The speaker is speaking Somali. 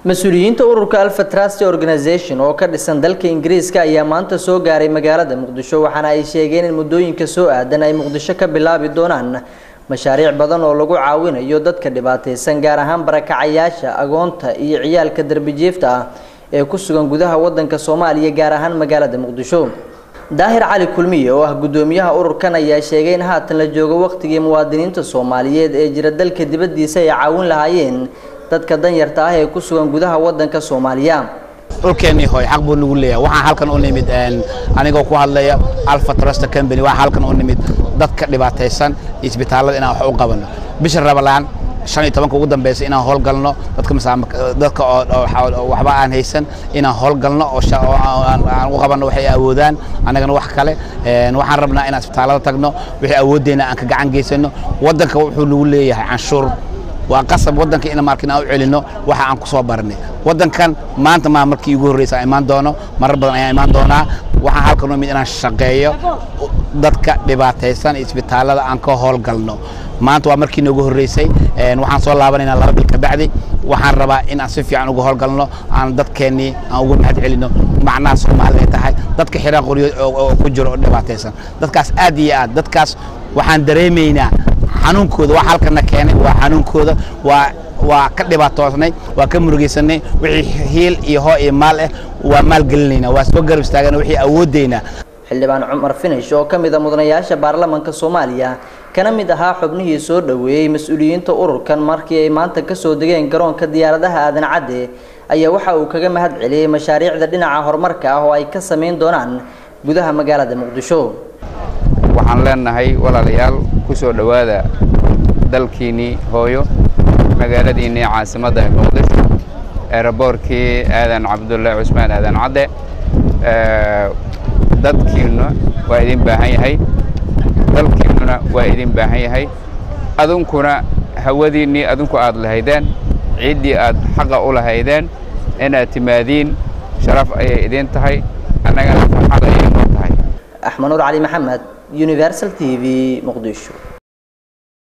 مسؤوليinta ururka Alpha Trust Organization oo ka dhisan dalka Ingiriiska ayaa maanta soo gaaray magaalada Muqdisho waxaana ay sheegeen in muddooyinka soo aadan ay Muqdisho ka bilaabi doonaan mashaariic badan oo lagu caawinayo dadka dhibaataysan gaar ahaan barakacayaasha agoonta iyo ciyaalka darbijiifta ah ee ku sugan gudaha wadanka Soomaaliya gaar ahaan magaalada Muqdisho. Daahir Cali Kulmiye oo ah gudoomiyaha ururkan ayaa sheegay in haatan la joogo waqtigii muwaadiniinta Soomaaliyeed ee jira dalka dibadiisa ay caawin lahaayeen dadka danyarta ah ee ku sugan gudaha wadanka Soomaaliya. Ururkeeni hooy xaq buu nagu leeyahay waxaan halkan u nimid anigoo ku hadlaya Alpha Trust Company waxaan halkan u nimid dadka dhibaataysan isbitaalada inaan wax u qabano bisha Ramadaan 15 ugu dambeysay inaan howl galno dadka waxba aan haysan inaan howl galno oo aan u qabano waxay awoodaan anagana wax kale waxaan rabnaa inaan isbitaalada tagno wixii awoodeena aan ka gacan geysano wadanka wuxuu nagu leeyahay canshuur وقصب ودنك إن ماركنا أو علينا واحد عن قصوا برني ودن كان ما أنت ما مركي يقول رئيس إيمان دونا مرة بدنا إيمان دونا واحد هالكلام من أنا شقية ضدك دبعتيسان إسبتالة عنك هول قلنا ما أنت ومركي نقول رئيسي واحد صار لابننا الله بالكبعدي واحد ربع إن أصفي عن نقول هول قلنا عن ضدكني أقول ما حد علينا مع ناس ما اللي تحت ضدك حراق وكجر دبعتيسان ضدكاس أديات ضدكاس واحد دريمينا xanuunkooda waxa halkana keenay waa xanuunkooda waa ka dhibaatoonay waa ka murugeysanay wixii heel iyo hoo iyo maal ah waa maal gelinayna waa soo garab istaagana wixii awoodeyna xildhibaan Cumar Finish oo kamid ah mudanayaasha baarlamaanka Soomaaliya kana mid ahaa xubnihii soo dhaweeyay mas'uuliyiinta ururkan markii ay maanta ka soo degeen garoonka diyaaradaha Aadan Cadde ayaa waxa uu kaga mahad celiyay mashaariicda dhinaca horumarka ah oo ay ka sameyn doonaan gudaha magaalada Muqdisho. waxaan leenahay walaalayaal ku soo dhawaada dalkiini hooyo magaaladiini caasimadda Muqdisho airportkii Aadan Cabdulle Cusmaan Aadan Cadde dadkiina waa idin baahan yahay dalkiina waa idin baahan yahay adunkuna hawadiini adunku aad lahaydeen ciidii aad xaq u lahaydeen inaad timaadiin sharaf ay idin tahay anagana farxad ay noo tahay. Axmed Nuur Cali Maxamed Universal TV Muqdisho.